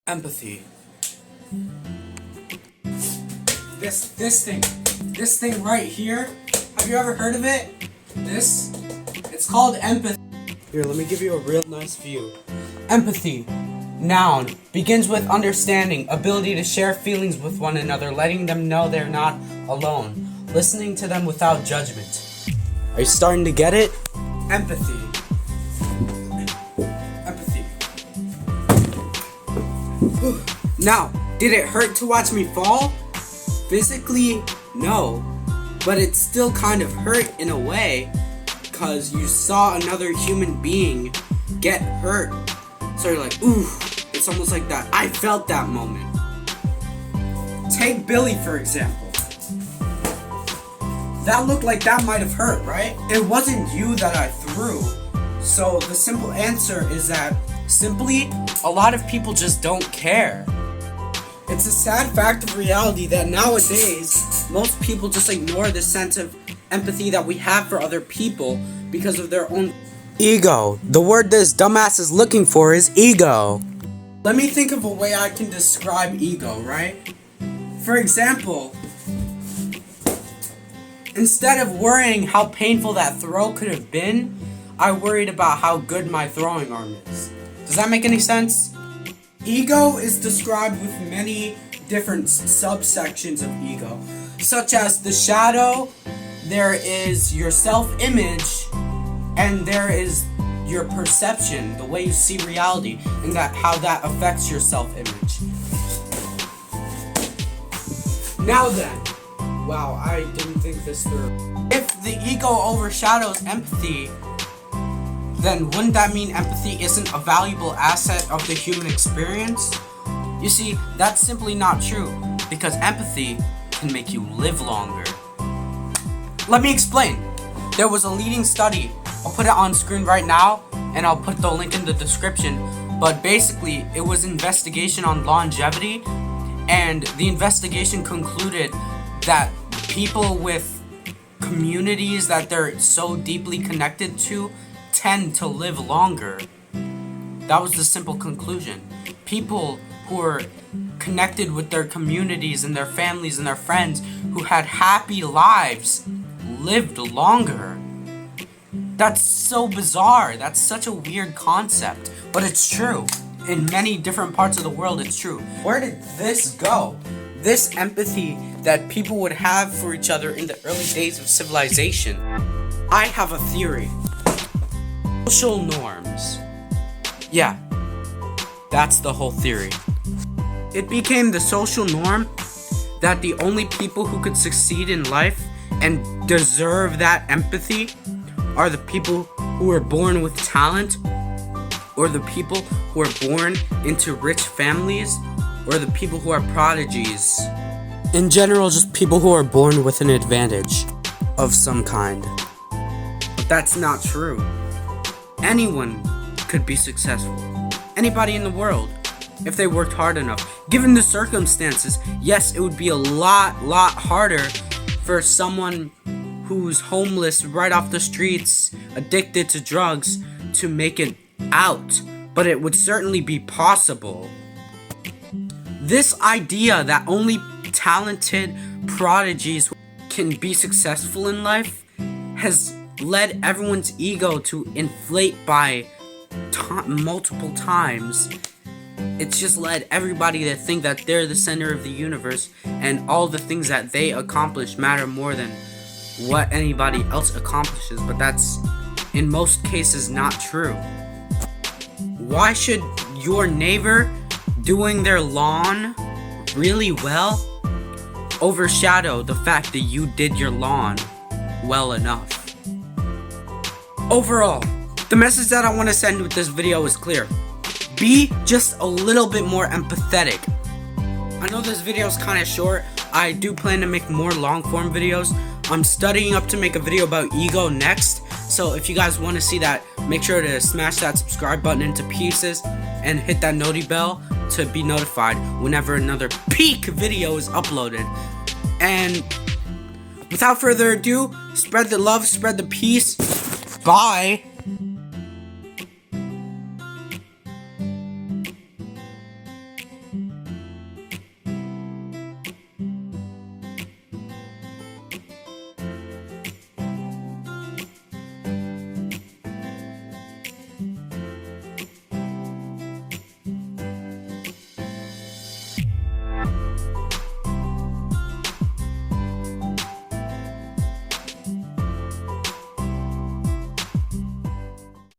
Empathy. This thing right here. Have you ever heard of it? It's called empathy. Here, let me give you a real nice view. Empathy. Noun. Begins with understanding, ability to share feelings with one another, letting them know they're not alone, listening to them without judgment. Are you starting to get it? Empathy. Now, did it hurt to watch me fall? Physically, no. But it still kind of hurt in a way, because you saw another human being get hurt. So you're like, ooh, it's almost like that. I felt that moment. Take Billy, for example. That looked like that might have hurt, right? It wasn't you that I threw. So the simple answer is that simply, a lot of people just don't care. It's a sad fact of reality that nowadays, most people just ignore the sense of empathy that we have for other people because of their own ego. The word this dumbass is looking for is ego. Let me think of a way I can describe ego, right? For example, instead of worrying how painful that throw could have been, I worried about how good my throwing arm is. Does that make any sense? Ego is described with many different subsections of ego, such as the shadow, there is your self-image, and there is your perception, the way you see reality, and how that affects your self-image. Now then, wow, I didn't think this through. If the ego overshadows empathy, then wouldn't that mean empathy isn't a valuable asset of the human experience? You see, that's simply not true, because empathy can make you live longer. Let me explain. There was a leading study. I'll put it on screen right now, and I'll put the link in the description. But basically, it was an investigation on longevity, and the investigation concluded that people with communities that they're so deeply connected to tend to live longer. That was the simple conclusion. People who are connected with their communities and their families and their friends, who had happy lives, lived longer. That's so bizarre. That's such a weird concept, but it's true. In many different parts of the world, it's true. Where did this go? This empathy that people would have for each other in the early days of civilization. I have a theory. Social norms. Yeah, that's the whole theory. It became the social norm that the only people who could succeed in life and deserve that empathy are the people who are born with talent, or the people who are born into rich families, or the people who are prodigies. In general, just people who are born with an advantage of some kind. But that's not true. Anyone could be successful. Anybody in the world, if they worked hard enough. Given the circumstances, yes, it would be a lot harder for someone who's homeless right off the streets, addicted to drugs, to make it out. But it would certainly be possible. This idea that only talented prodigies can be successful in life has led everyone's ego to inflate by multiple times. It's just led everybody to think that they're the center of the universe and all the things that they accomplish matter more than what anybody else accomplishes, but that's in most cases not true. Why should your neighbor doing their lawn really well overshadow the fact that you did your lawn well enough? Overall, the message that I want to send with this video is clear. Be just a little bit more empathetic. I know this video is kind of short. I do plan to make more long form videos. I'm studying up to make a video about ego next. So if you guys want to see that, make sure to smash that subscribe button into pieces and hit that noti bell to be notified whenever another peak video is uploaded. And without further ado, spread the love, spread the peace. Bye.